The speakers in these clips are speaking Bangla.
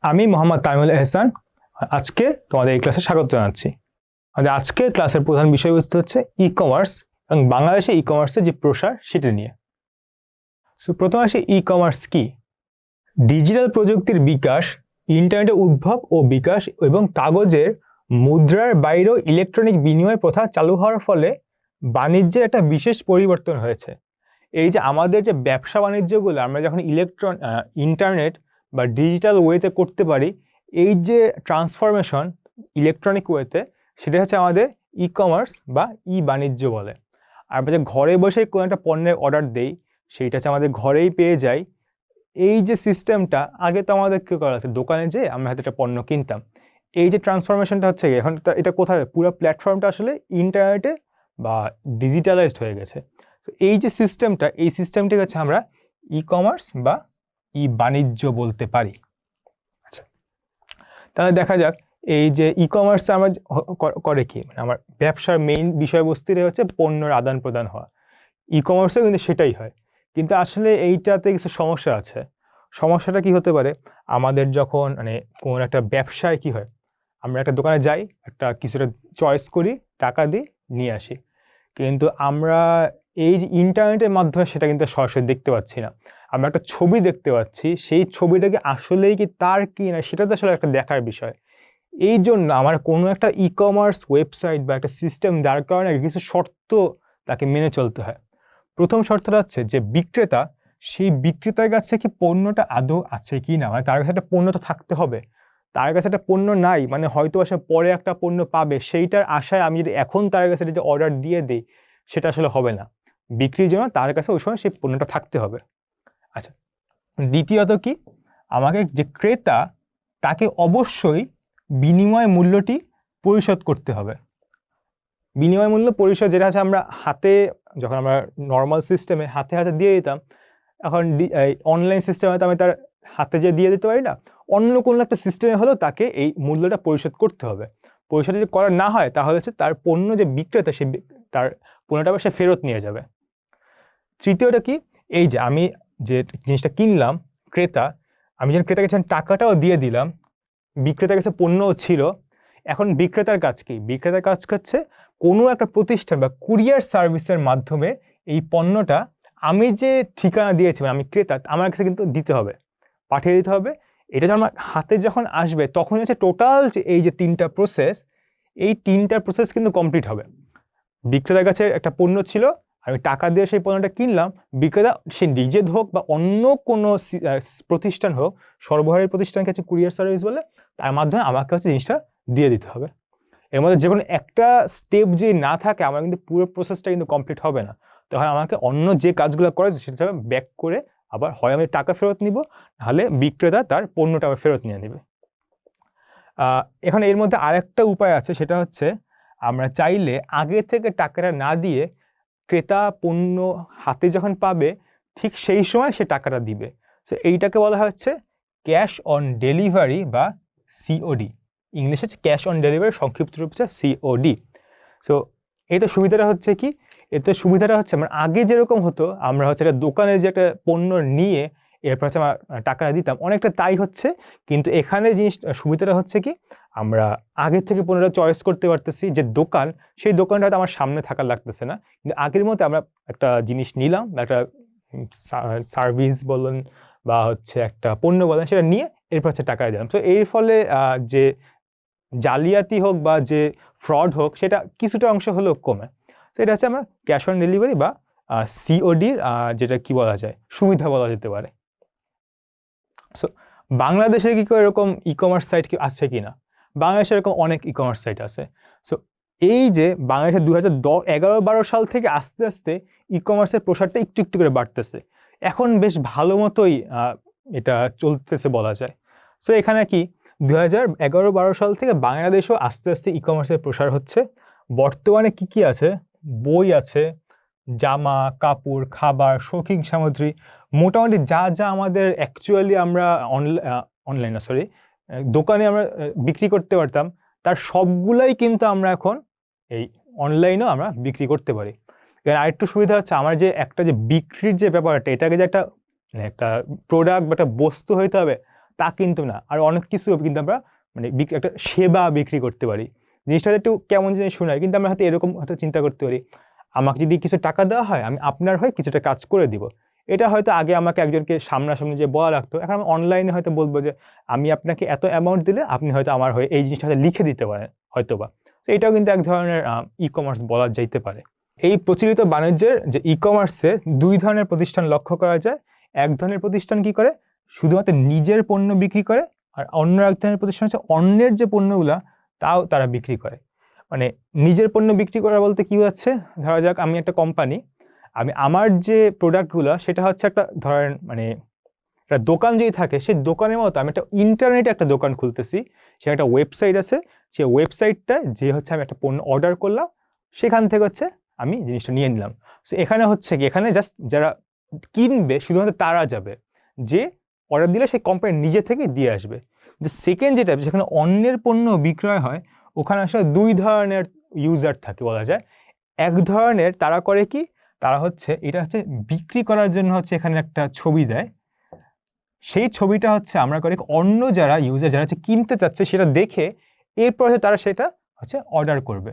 আমি মোহাম্মদ তামিমুল এহসান আজকে তোমাদের এই ক্লাসে স্বাগত জানাচ্ছি। আমাদের আজকের ক্লাসের প্রধান বিষয়বস্তু হচ্ছে ই কমার্স এবং বাংলাদেশে ই কমার্সের যে প্রসার সেটা নিয়ে। সো প্রথমে আসি ই কমার্স কি। ডিজিটাল প্রযুক্তির বিকাশ, ইন্টারনেটের উদ্ভব ও বিকাশ এবং কাগজের মুদ্রার বাইরেও ইলেকট্রনিক বিনিময় প্রথা চালু হওয়ার ফলে বাণিজ্যের একটা বিশেষ পরিবর্তন হয়েছে। এই যে আমাদের যে ব্যবসা বাণিজ্যগুলো আমরা যখন ইন্টারনেট বা ডিজিটাল ওয়েতে করতে পারি, এই যে ট্রান্সফরমেশন ইলেকট্রনিক ওয়েতে, সেটা হচ্ছে আমাদের ই কমার্স বা ই বাণিজ্য বলে। আর আমরা যে ঘরে বসেই কোনো একটা পণ্যের অর্ডার দেই, সেইটা হচ্ছে আমাদের ঘরেই পেয়ে যাই। এই যে সিস্টেমটা আগে তো আমাদের কী করা হতো, দোকানে যেয়ে আমরা হয়তো একটা পণ্য কিনতাম। এই যে ট্রান্সফরমেশনটা হচ্ছে এখন এটা কোথায়, পুরো প্ল্যাটফর্মটা আসলে ইন্টারনেটে বা ডিজিটালাইজড হয়ে গেছে। তো এই যে সিস্টেমটা, এই সিস্টেমটি হচ্ছে আমরা ই কমার্স বা ই বাণিজ্য বলতে পারি। আচ্ছা, তাহলে দেখা যাক এই যে ই কমার্স আমরা করে কি, মানে আমার ব্যবসার মেইন বিষয়বস্তুটাই হচ্ছে পণ্যের আদান প্রদান হওয়া। ই কমার্সেও কিন্তু সেটাই হয়, কিন্তু আসলে এইটাতে কিছু সমস্যা আছে। সমস্যাটা কি হতে পারে, আমাদের যখন মানে কোন একটা ব্যবসায় কি হয়, আমরা একটা দোকানে যাই, একটা কিছুটা চয়েস করি, টাকা দিই, নিয়ে আসি, কিন্তু আমরা এই যে ইন্টারনেটের মাধ্যমে সেটা কিন্তু সরাসরি দেখতে পাচ্ছি না। আমরা একটা ছবি দেখতে পাচ্ছি, সেই ছবিটাকে আসলেই কি তার কি না সেটা তো আসলে একটা দেখার বিষয়। এই জন্য আমার কোনো একটা ই কমার্স ওয়েবসাইট বা একটা সিস্টেম যার কারণে কিছু শর্ত তাকে মেনে চলতে হয়। প্রথম শর্তটা হচ্ছে যে বিক্রেতা, সেই বিক্রেতার কাছে কি পণ্যটা আদৌ আছে কি না, মানে তার কাছে একটা পণ্য তো থাকতে হবে। তার কাছে একটা পণ্য নাই মানে হয়তো সে পরে একটা পণ্য পাবে, সেইটার আশায় আমি যদি এখন তার কাছে যদি অর্ডার দিয়ে দিই, সেটা আসলে হবে না। বিক্রির জন্য তার কাছে ওই সময় সেই পণ্যটা থাকতে হবে। আচ্ছা, দ্বিতীয়ত কি, আমাকে যে ক্রেতা, তাকে অবশ্যই বিনিময় মূল্যটি পরিশোধ করতে হবে। বিনিময় মূল্য পরিশোধ যেটা আছে আমরা হাতে, যখন আমরা নর্মাল সিস্টেমে হাতে হাতে দিয়ে দিতাম, এখন অনলাইন সিস্টেমে তো আমি তার হাতে যে দিয়ে দিতে পারি না, অন্য কোনো একটা সিস্টেমে হলেও তাকে এই মূল্যটা পরিশোধ করতে হবে। পরিশোধ যদি করা না হয় তাহলে হচ্ছে তার পণ্য যে বিক্রেতা, সে তার পণ্যটা সে ফেরত নিয়ে যাবে। তৃতীয়টা কি, এই যে আমি যে জিনিসটা কিনলাম, ক্রেতা, আমি যখন ক্রেতাকে টাকাটাও দিয়ে দিলাম, বিক্রেতার কাছে পণ্যও ছিল, এখন বিক্রেতার কাজ কি, বিক্রেতার কাজ হচ্ছে কোনো একটা প্রতিষ্ঠান বা কুরিয়ার সার্ভিসের মাধ্যমে এই পণ্যটা আমি যে ঠিকানা দিয়েছি, আমি ক্রেতা, আমার কাছে কিন্তু দিতে হবে, পাঠিয়ে দিতে হবে। এটা যখন আমার হাতে যখন আসবে তখন হচ্ছে টোটাল যে এই যে তিনটা প্রসেস, এই তিনটা প্রসেস কিন্তু কমপ্লিট হবে। বিক্রেতার কাছে একটা পণ্য ছিল, আমি টাকা দিয়ে সেই পণ্যটা কিনলাম, বিক্রেতা সে নিজে হোক বা অন্য কোনো প্রতিষ্ঠান হোক, সরবরাহের প্রতিষ্ঠানকে হচ্ছে কুরিয়ার সার্ভিস বলে, তার মাধ্যমে আমাকে হচ্ছে জিনিসটা দিয়ে দিতে হবে। এর মধ্যে যে কোনো একটা স্টেপ যদি না থাকে, আমার কিন্তু পুরো প্রসেসটা কিন্তু কমপ্লিট হবে না। তখন আমাকে অন্য যে কাজগুলো করে সেটা ব্যাক করে আবার হয় আমি টাকা ফেরত নিব, নাহলে বিক্রেতা তার পণ্যটা আবার ফেরত নিয়ে নেবে। এখন এর মধ্যে আরেকটা উপায় আছে, সেটা হচ্ছে আমরা চাইলে আগে থেকে টাকাটা না দিয়ে ক্রেতা পণ্য হাতে যখন পাবে ঠিক সেই সময় সে টাকাটা দিবে। সো এইটাকে বলা হচ্ছে ক্যাশ অন ডেলিভারি বা সিওডি। ইংলিশে হচ্ছে ক্যাশ অন ডেলিভারি, সংক্ষিপ্ত রূপ হচ্ছে সিওডি। সো এতে সুবিধাটা হচ্ছে কি, এতে সুবিধাটা হচ্ছে আমরা আগে যেরকম হতো, আমরা হচ্ছে একটা দোকানে যে একটা পণ্য নিয়ে এরপর হচ্ছে আমরা টাকাটা দিতাম, অনেকটা তাই হচ্ছে। কিন্তু এখানে জিনিস সুবিধাটা হচ্ছে কি, আমরা আগে থেকে পণ্যটা চয়েস করতে পারতেছি, যে দোকান, সেই দোকানটা হয়তো আমার সামনে থাকা লাগতেছে না, কিন্তু আগের মতো আমরা একটা জিনিস নিলাম, একটা সার্ভিস বলেন বা হচ্ছে একটা পণ্য বলেন, সেটা নিয়ে এরপর হচ্ছে টাকা দিলাম। তো এর ফলে যে জালিয়াতি হোক বা যে ফ্রড হোক, সেটা কিছুটা অংশ হলেও কমে। তো এটা হচ্ছে আমরা ক্যাশ অন ডেলিভারি বা সিওডির যেটা কি বলা যায়, সুবিধা বলা যেতে পারে। সো বাংলাদেশে কি করে এরকম ই কমার্স সাইট কি আছে কি না? বাংলাদেশে এরকম অনেক ই কমার্স সাইট আছে। সো এই যে বাংলাদেশে 2011-12 সাল থেকে আস্তে আস্তে ই কমার্সের প্রসারটা একটু একটু করে বাড়তেছে। এখন বেশ ভালো মতোই এটা চলতেছে বলা যায়। সো এখানে কি 2011-12 সাল থেকে বাংলাদেশেও আস্তে আস্তে ই কমার্সের প্রসার হচ্ছে। বর্তমানে কি কি আছে, বই আছে, জামা কাপড়, খাবার, শৌখিন সামগ্রী, মোটামুটি যা যা আমাদের অ্যাকচুয়ালি আমরা দোকানে আমরা বিক্রি করতে পারতাম, তার সবগুলাই কিন্তু আমরা এখন এই অনলাইনেও আমরা বিক্রি করতে পারি। এর আরেকটু সুবিধা হচ্ছে, আমার যে একটা যে বিক্রির যে ব্যাপারটা, এটাকে যে একটা প্রোডাক্ট বা একটা বস্তু হইতে হবে তা কিন্তু না, আর অনেক কিছু কিন্তু আমরা মানে একটা সেবা বিক্রি করতে পারি। জিনিসটা একটু কেমন জিনিস শোনায়, কিন্তু আমরা হয়তো এরকম হয়তো চিন্তা করতে পারি, আমাকে যদি কিছু টাকা দেওয়া হয় আমি আপনার হয়ে কিছুটা কাজ করে দিব। এটা হয়তো আগে আমাকে একজনকে সামনাসামনি যে বলা লাগতো, এখন আমি অনলাইনে হয়তো বলবো যে আমি আপনাকে এত অ্যামাউন্ট দিলে আপনি হয়তো আমার হয়ে এই জিনিসটা হয়তো লিখে দিতে পারেন হয়তো বা। তো এটাও কিন্তু এক ধরনের ই কমার্স বলা যাইতে পারে। এই প্রচলিত বাণিজ্যের যে ই কমার্সে দুই ধরনের প্রতিষ্ঠান লক্ষ্য করা যায়। এক ধরনের প্রতিষ্ঠান কি করে, শুধুমাত্র নিজের পণ্য বিক্রি করে, আর অন্য এক ধরনের প্রতিষ্ঠান হচ্ছে অন্যের যে পণ্যগুলা তাও তারা বিক্রি করে। মানে নিজের পণ্য বিক্রি করা বলতে কি হচ্ছে, ধরা যাক আমি একটা কোম্পানি, আমি আমার যে প্রোডাক্টগুলো সেটা হচ্ছে একটা ধরেন মানে একটা দোকান যদি থাকে, সেই দোকানের মতো আমি একটা ইন্টারনেটে একটা দোকান খুলতেছি, সে একটা ওয়েবসাইট আছে, সেই ওয়েবসাইটটায় যে হচ্ছে আমি একটা পণ্য অর্ডার করলাম, সেখান থেকে হচ্ছে আমি জিনিসটা নিয়ে নিলাম। সো এখানে হচ্ছে কি, এখানে জাস্ট যারা কিনবে শুধুমাত্র তারা যাবে, যে অর্ডার দিলে সেই কোম্পানি নিজে থেকে দিয়ে আসবে। কিন্তু সেকেন্ড যেটা, যেখানে অন্যের পণ্য বিক্রয় হয়, ওখানে আসলে দুই ধরনের ইউজার থাকে বলা যায়। এক ধরনের তারা করে কি, তারা হচ্ছে এটা হচ্ছে বিক্রি করার জন্য হচ্ছে এখানে একটা ছবি দেয়, সেই ছবিটা হচ্ছে আমরা করি অন্য যারা ইউজার যারা হচ্ছে কিনতে চাচ্ছে সেটা দেখে এরপর তারা সেটা হচ্ছে অর্ডার করবে।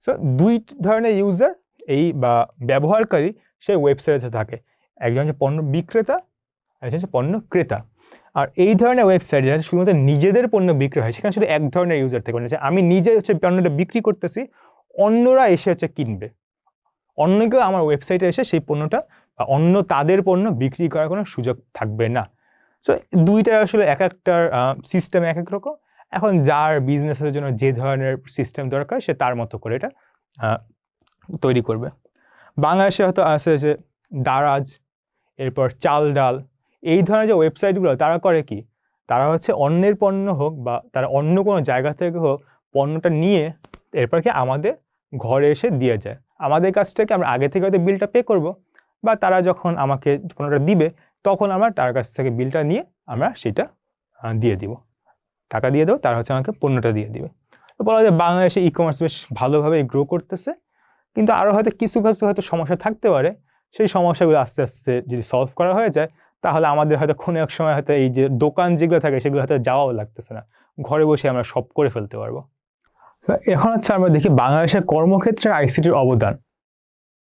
সো দুই ধরনের ইউজার এই বা ব্যবহারকারী সেই ওয়েবসাইটে থাকে, একজন হচ্ছে পণ্য বিক্রেতা, একজন হচ্ছে পণ্য ক্রেতা। আর এই ধরনের ওয়েবসাইট যেটা শুধুমাত্র নিজেদের পণ্য বিক্রি হয়, সেখানে শুধু এক ধরনের ইউজার থাকে, মানে আমি নিজে হচ্ছে পণ্যটা বিক্রি করতেছি, অন্যরা এসে হচ্ছে কিনবে, অন্য কেউ আমার ওয়েবসাইটে এসে সেই পণ্যটা বা অন্য তাদের পণ্য বিক্রি করার কোনো সুযোগ থাকবে না। সো দুইটা আসলে এক একটার সিস্টেম এক এক রকম। এখন যার বিজনেসের জন্য যে ধরনের সিস্টেম দরকার সে তার মতো করে এটা তৈরি করবে। বাংলাদেশে হয়তো আছে যে দারাজ, এরপর চাল ডাল, এই ধরনের যে ওয়েবসাইটগুলো তারা করে কি, তারা হচ্ছে অন্যের পণ্য হোক বা তারা অন্য কোনো জায়গা থেকে হোক পণ্যটা নিয়ে এরপর কি আমাদের ঘরে এসে দিয়ে যায়। আমাদের কাছ থেকে আমরা আগে থেকে হয়তো বিলটা পে করব, বা তারা যখন আমাকে পণ্যটা দিবে তখন আমরা তার কাছ থেকে বিলটা নিয়ে আমরা সেটা দিয়ে দিব, টাকা দিয়ে দেবো, তারা হচ্ছে আমাকে পণ্যটা দিয়ে দিবে। তো বলা যায় বাংলাদেশে ই কমার্স বেশ ভালোভাবে গ্রো করতেছে, কিন্তু আরও হয়তো কিছু হয়তো সমস্যা থাকতে পারে। সেই সমস্যাগুলো আস্তে আস্তে যদি সলভ করা হয়ে যায়, তাহলে আমাদের হয়তো কোনো এক সময় হয়তো এই যে দোকান যেগুলো থাকে সেগুলো হয়তো যাওয়াও লাগতেছে না, ঘরে বসে আমরা সব করে ফেলতে পারবো। এখন হচ্ছে আমরা দেখি বাংলাদেশের কর্মক্ষেত্রে আইসিটির অবদান।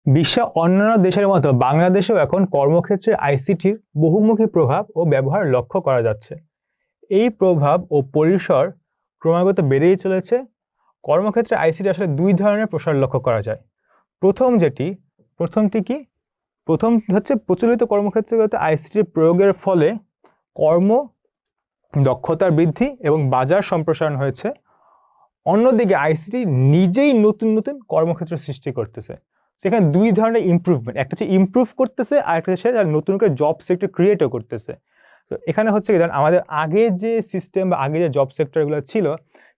বিশ্বের অন্যান্য দেশের মতো বাংলাদেশেও এখন কর্মক্ষেত্রে আইসিটির বহুমুখী প্রভাব ও ব্যবহার লক্ষ্য করা যাচ্ছে। এই প্রভাব ও পরিসর ক্রমাগত বেড়েই চলেছে। কর্মক্ষেত্রে আইসিটি আসলে দুই ধরনের প্রসার লক্ষ্য করা যায়। প্রথমটি কি, প্রথম হচ্ছে প্রচলিত কর্মক্ষেত্রগুলোতে আইসিটির প্রয়োগের ফলে কর্ম দক্ষতার বৃদ্ধি এবং বাজার সম্প্রসারণ হয়েছে। অন্যদিকে আইসিটি নিজেই নতুন নতুন কর্মক্ষেত্র সৃষ্টি করতেছে। সেখানে দুই ধরনের ইমপ্রুভমেন্ট, একটা হচ্ছে ইমপ্রুভ করতেছে, আর একটা হচ্ছে নতুন করে জব সেক্টর ক্রিয়েটও করতেছে। তো এখানে হচ্ছে কি, ধরেন আমাদের আগে যে সিস্টেম বা আগে যে জব সেক্টরগুলো ছিল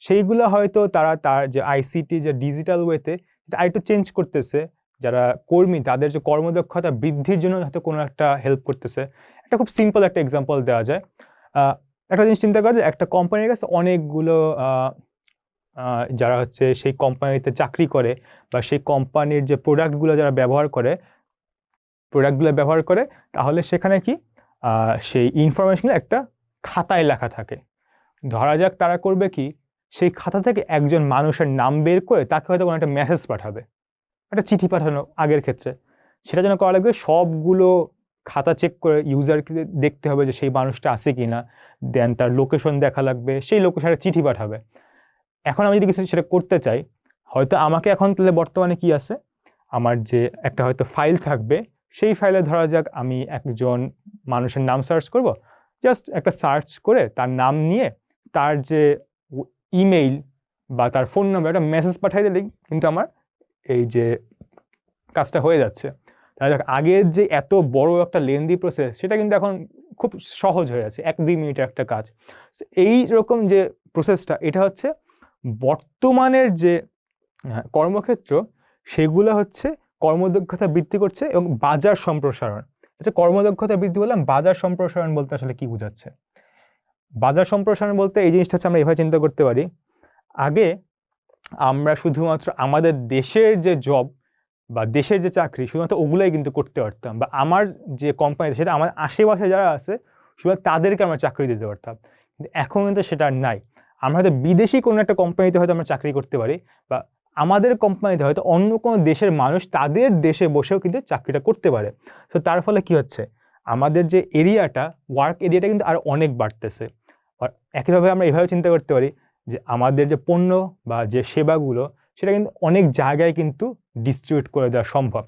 সেইগুলো হয়তো তারা তার যে আইসিটি যে ডিজিটাল ওয়েতে আরেকটু চেঞ্জ করতেছে, যারা কর্মী তাদের যে কর্মদক্ষতা বৃদ্ধির জন্য হয়তো কোনো একটা হেল্প করতেছে। একটা খুব সিম্পল একটা এক্সাম্পল দেওয়া যায়, একটা জিনিস চিন্তা করা যায়, একটা কোম্পানির কাছে অনেকগুলো যারা হচ্ছে সেই কোম্পানিতে চাকরি করে বা সেই কোম্পানির যে প্রোডাক্টগুলো যারা ব্যবহার করে, তাহলে সেখানে কি সেই ইনফরমেশনগুলো একটা খাতায় লেখা থাকে। ধরা যাক তারা করবে কি, সেই খাতা থেকে একজন মানুষের নাম বের করে তাকে হয়তো কোনো একটা মেসেজ পাঠাবে, একটা চিঠি পাঠানো আগের ক্ষেত্রে। সেটা যেন করা লাগবে সবগুলো খাতা চেক করে ইউজারকে দেখতে হবে যে সেই মানুষটা আছে কি না, দেন তার লোকেশন দেখা লাগবে, সেই লোকেশনে চিঠি পাঠাবে। এখন আমি যদি কিছু সেটা করতে চাই, হয়তো আমাকে এখন তাহলে বর্তমানে কি আছে, আমার যে একটা হয়তো ফাইল থাকবে, সেই ফাইলে ধরা যাক আমি একজন মানুষের নাম সার্চ করব, জাস্ট একটা সার্চ করে তার নাম নিয়ে তার যে ইমেইল বা তার ফোন নাম্বার একটা মেসেজ পাঠিয়ে দিলেই কিন্তু আমার এই যে কাজটা হয়ে যাচ্ছে। তাহলে আগের যে এত বড় একটা লেন্দি প্রসেস সেটা কিন্তু এখন খুব সহজ হয়ে যাচ্ছে, 1-2 মিনিটের একটা কাজ। এই রকম যে প্রসেসটা, এটা হচ্ছে বর্তমানের যে কর্মক্ষেত্র সেগুলো হচ্ছে কর্মদক্ষতা বৃদ্ধি করছে এবং বাজার সম্প্রসারণ। আচ্ছা, কর্মদক্ষতা বৃদ্ধি বললাম, বাজার সম্প্রসারণ বলতে আসলে কি বোঝাচ্ছে? বাজার সম্প্রসারণ বলতে এই জিনিসটা হচ্ছে আমরা এভাবে চিন্তা করতে পারি, আগে আমরা শুধুমাত্র আমাদের দেশের যে জব বা দেশের যে চাকরি শুধুমাত্র ওগুলাই কিন্তু করতে পারতাম, বা আমার যে কোম্পানি সেটা আমার আশেপাশে যারা আছে শুধু তাদেরকে আমরা চাকরি দিতে পারতাম, কিন্তু এখন কিন্তু সেটা আর নাই। আমরা হয়তো বিদেশি কোনো একটা কোম্পানিতে হয়তো আমরা চাকরি করতে পারি, বা আমাদের কোম্পানিতে হয়তো অন্য কোনো দেশের মানুষ তাদের দেশে বসেও কিন্তু চাকরিটা করতে পারে। তো তার ফলে কি হচ্ছে, আমাদের যে এরিয়াটা, ওয়ার্ক এরিয়াটা কিন্তু আরও অনেক বাড়তেছে। আর একইভাবে আমরা এভাবে চিন্তা করতে পারি যে আমাদের যে পণ্য বা যে সেবাগুলো, সেটা কিন্তু অনেক জায়গায় কিন্তু ডিস্ট্রিবিউট করে দেওয়া সম্ভব।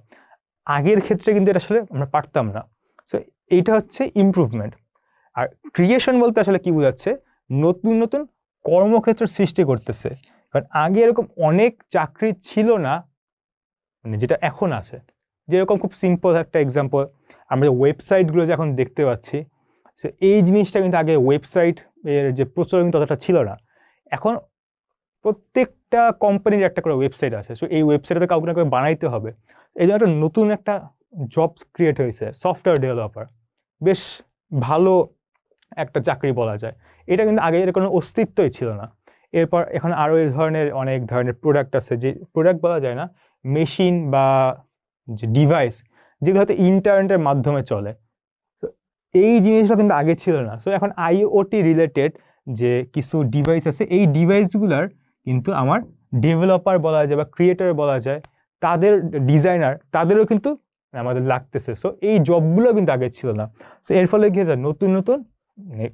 আগের ক্ষেত্রে কিন্তু এটা আসলে আমরা পারতাম না। সো এইটা হচ্ছে ইমপ্রুভমেন্ট। আর ক্রিয়েশন বলতে আসলে কি বোঝাচ্ছে, নতুন নতুন কর্মক্ষেত্র সৃষ্টি করতেছে। কারণ আগে এরকম অনেক চাকরি ছিল না, মানে যেটা এখন আছে। যেরকম খুব সিম্পল একটা এক্সাম্পল, আমরা যে ওয়েবসাইটগুলো যে এখন দেখতে পাচ্ছি, সো এই জিনিসটা কিন্তু আগে ওয়েবসাইট এর যে প্রচলন ততটা ছিল না। এখন প্রত্যেকটা কোম্পানির একটা করে ওয়েবসাইট আছে। সো এই ওয়েবসাইটে কাউকে না কাউকে বানাইতে হবে। এই জন্য একটা নতুন একটা জবস ক্রিয়েট হয়েছে, সফটওয়্যার ডেভেলপার। বেশ ভালো একটা চাকরি বলা যায়। এটা কিন্তু আগে এর কোনো অস্তিত্বই ছিল না। এরপর এখন আরও এই ধরনের অনেক ধরনের প্রোডাক্ট আছে, যে প্রোডাক্ট বলা যায় না, মেশিন বা যে ডিভাইস, যেগুলো হয়তো ইন্টারনেটের মাধ্যমে চলে। তো এই জিনিসটা কিন্তু আগে ছিল না। সো এখন আইওটি রিলেটেড যে কিছু ডিভাইস আছে, এই ডিভাইসগুলার কিন্তু আমার ডেভেলপার বলা যায় বা ক্রিয়েটর বলা যায়, তাদের ডিজাইনার, তাদেরও কিন্তু আমাদের লাগতেছে। সো এই জবগুলো কিন্তু আগে ছিল না। সো এর ফলে কি হচ্ছে, নতুন নতুন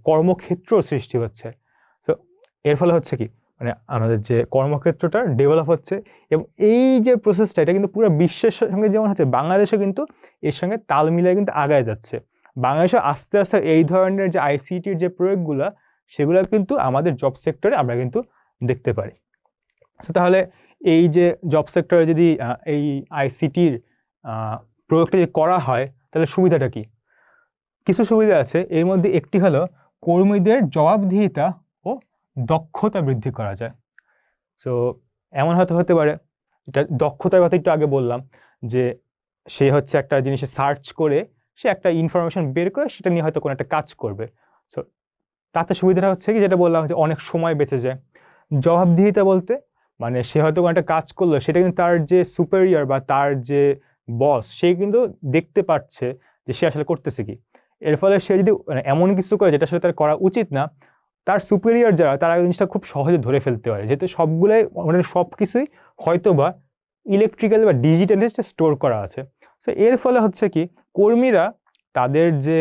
কর্মক্ষেত্র সৃষ্টি হচ্ছে। তো এর ফলে হচ্ছে কি, মানে আমাদের যে কর্মক্ষেত্রটা ডেভেলপ হচ্ছে, এবং এই যে প্রসেসটা, এটা কিন্তু পুরো বিশ্বের সঙ্গে যেমন হচ্ছে, বাংলাদেশও কিন্তু এর সঙ্গে তাল মিলিয়ে কিন্তু আগায় যাচ্ছে। বাংলাদেশও আস্তে আস্তে এই ধরনের যে আইসিটির যে প্রয়োগগুলো, সেগুলো কিন্তু আমাদের জব সেক্টরে আমরা কিন্তু দেখতে পারি। সো তাহলে এই যে জব সেক্টরে যদি এই আইসিটির প্রয়োগটা যদি করা হয়, তাহলে সুবিধাটা কি? কিছু সুবিধা আছে। এর মধ্যে একটি হলো কর্মীদের জবাবদিহিতা ও দক্ষতা বৃদ্ধি করা যায়। সো এমন হতে পারে, এটা দক্ষতার কথা একটু আগে বললাম, যে সে হচ্ছে একটা জিনিসে সার্চ করে সে একটা ইনফরমেশন বের করে সেটা নিয়ে হয়তো কোনো একটা কাজ করবে। সো তাতে সুবিধাটা হচ্ছে কি, যেটা বললাম, যে অনেক সময় বেঁচে যায়। জবাবদিহিতা বলতে মানে সে হয়তো কোনো একটা কাজ করলো, সেটা কিন্তু তার যে সুপেরিয়র বা তার যে বস, সে কিন্তু দেখতে পাচ্ছে যে সে আসলে করতেছে কি। এর ফলে সে যদি এমন কিছু করে যেটা আসলে তার করা উচিত না, তার সুপেরিয়র যারা, তারা জিনিসটা খুব সহজে ধরে ফেলতে পারে, যেহেতু সবগুলাই মানে সব কিছুই হয়তো বা ইলেকট্রিক্যাল বা ডিজিটালি স্টোর করা আছে। সো এর ফলে হচ্ছে কি, কর্মীরা তাদের যে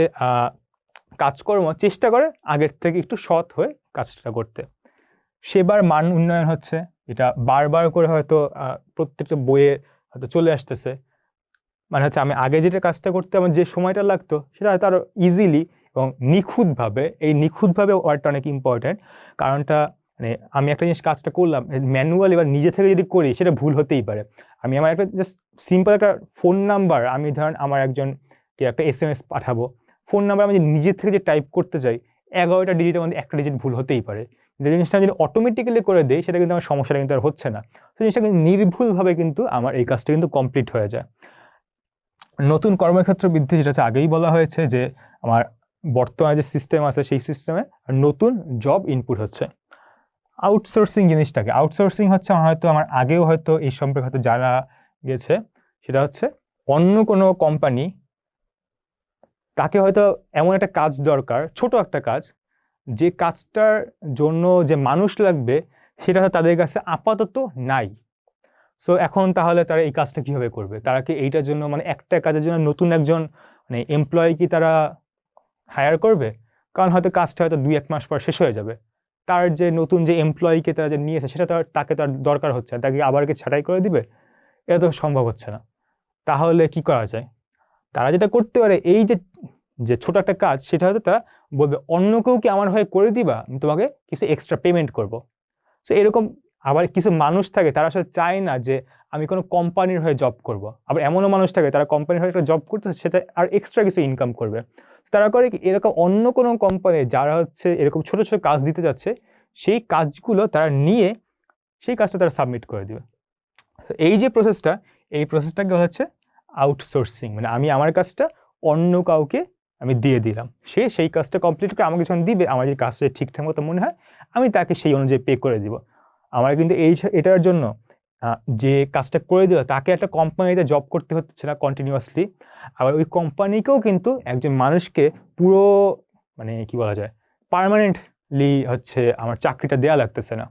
কাজকর্ম চেষ্টা করে আগের থেকে একটু সৎ হয়ে কাজটা করতে। সেবার মান উন্নয়ন হচ্ছে, এটা বারবার করে হয়তো প্রত্যেকটা বইয়ে হয়তো চলে আসতেছে। মানে হচ্ছে আমি আগে যেটা কাজটা করতে আমার যে সময়টা লাগতো, সেটা হয়তো আরও ইজিলি এবং নিখুঁতভাবে, এই নিখুঁতভাবে ওয়ার্ডটা অনেক ইম্পর্ট্যান্ট। কারণটা মানে আমি একটা জিনিস কাজটা করলাম ম্যানুয়ালি বা নিজে থেকে যদি করি, সেটা ভুল হতেই পারে। আমি আমার একটা জাস্ট সিম্পল একটা ফোন নাম্বার, আমি ধরেন আমার একজনকে একটা SMS পাঠাবো, ফোন নাম্বার আমি নিজের থেকে যে টাইপ করতে চাই, 11টা ডিজিটের মধ্যে একটা ডিজিট ভুল হতেই পারে। যে জিনিসটা যদি অটোমেটিক্যালি করে দেয়, সেটা কিন্তু আমার সমস্যাটা কিন্তু আর হচ্ছে না। তো জিনিসটা কিন্তু নির্ভুলভাবে কিন্তু আমার এই কাজটা কিন্তু কমপ্লিট হয়ে যায়। নতুন কর্মক্ষেত্র বৃদ্ধি, যেটা হচ্ছে আগেই বলা হয়েছে, যে আমার বর্তমানে যে সিস্টেম আছে, সেই সিস্টেমে নতুন জব ইনপুট হচ্ছে। আউটসোর্সিং জিনিসটাকে, আউটসোর্সিং হচ্ছে হয়তো আমার আগেও হয়তো এই সম্পর্কে হয়তো জানা গেছে, সেটা হচ্ছে অন্য কোনো কোম্পানি, তাকে হয়তো এমন একটা কাজ দরকার, ছোট একটা কাজ, যে কাজটার জন্য যে মানুষ লাগবে, সেটা হয়তো তাদের কাছে আপাতত নাই। সো এখন তাহলে তারা এই কাজটা কীভাবে করবে? তারা কি এইটার জন্য, মানে একটা কাজের জন্য নতুন একজন মানে এমপ্লয়ি কি তারা হায়ার করবে? কারণ হয়তো কাজটা হয়তো 2-1 মাস পর শেষ হয়ে যাবে। তার যে নতুন যে এমপ্লয়িকে তারা যে নিয়েছে, সেটা তাকে তার দরকার হচ্ছে, তাকে আবার কি ছাঁটাই করে দিবে? এটা তো সম্ভব হচ্ছে না। তাহলে কি করা যায়? তারা যেটা করতে পারে, এই যে যে ছোট একটা কাজ, সেটা হয়তো তারা বলবে, অন্য কেউ কি আমার হয়ে করে দিবা, আমি তোমাকে কিছু এক্সট্রা পেমেন্ট করব। সো এরকম আবার কিছু মানুষ থাকে, তারা আসলে চায় না যে আমি কোনো কোম্পানির হয়ে জব করব। আবার এমনও মানুষ থাকে, তারা কোম্পানির হয়ে একটা জব করতেছে, সেটা আর এক্সট্রা কিছু ইনকাম করবে। তারা করে কি, এরকম অন্য কোনো কোম্পানি যারা হচ্ছে এরকম ছোট ছোট কাজ দিতে যাচ্ছে, সেই কাজগুলো তারা নিয়ে সেই কাজটা তারা সাবমিট করে দিবে। এই যে প্রসেসটা, এই প্রসেসটাকে হচ্ছে আউটসোর্সিং। মানে আমি আমার কাজটা অন্য কাউকে আমি দিয়ে দিলাম, সে সেই কাজটা কমপ্লিট করে আমাকে যখন দিবে, আমার যে কাজটা ঠিকঠাক মতো মনে হয়, আমি তাকে সেই অনুযায়ী পে করে দিব। আমার কিন্তু এটার জন্য যে কাজটা করে দিল, তাকে একটা কোম্পানিতে জব করতে হচ্ছে না কন্টিনিউয়াসলি। আবার ওই কোম্পানিকেও কিন্তু একজন মানুষকে পুরো মানে কি বলা যায়, পার্মানেন্টলি হচ্ছে আমার চাকরিটা দেয়া লাগতেছে না।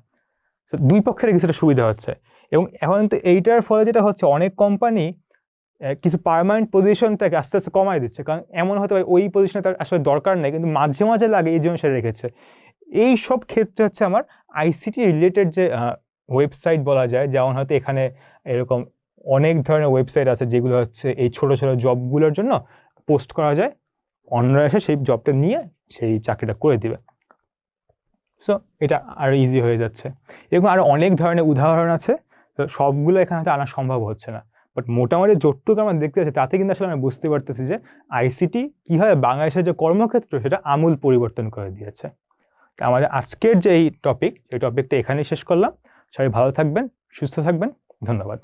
তো দুই পক্ষের কিছুটা সুবিধা হচ্ছে। এবং এখন তো এইটার ফলে যেটা হচ্ছে, অনেক কোম্পানি কিছু পার্মানেন্ট পজিশন থেকে আস্তে আস্তে কমাই দিচ্ছে, কারণ এমন হতে পারে ওই পজিশনে তার আসলে দরকার নেই, কিন্তু মাঝে মাঝে লাগে, এই জন্য সেটা রেখেছে। এই সব ক্ষেত্রে হচ্ছে আমার আইসিটি রিলেটেড যে ওয়েবসাইট বলা যায়, যেমন হয়তো এখানে এরকম অনেক ধরনের ওয়েবসাইট আছে যেগুলো হচ্ছে এই ছোট ছোট জবগুলোর জন্য পোস্ট করা যায়, অন্যরা এসে সেই জবটা নিয়ে সেই চাকরিটা করে দিবে। সো এটা আরো ইজি হয়ে যাচ্ছে। এরকম আরো অনেক ধরনের উদাহরণ আছে, তো সবগুলো এখানে হয়তো আনা সম্ভব হচ্ছে না, বাট মোটামুটি যতটুকু আমরা দেখতে পাচ্ছি তাতে কিন্তু আসলে আমরা বুঝতে পারতেছি যে আইসিটি কীভাবে বাংলাদেশের যে কর্মক্ষেত্র সেটা আমূল পরিবর্তন করে দিয়েছে। আমাদের আজকের যে এই টপিকটা এখানেই শেষ করলাম। সবাই ভালো থাকবেন, সুস্থ থাকবেন, ধন্যবাদ।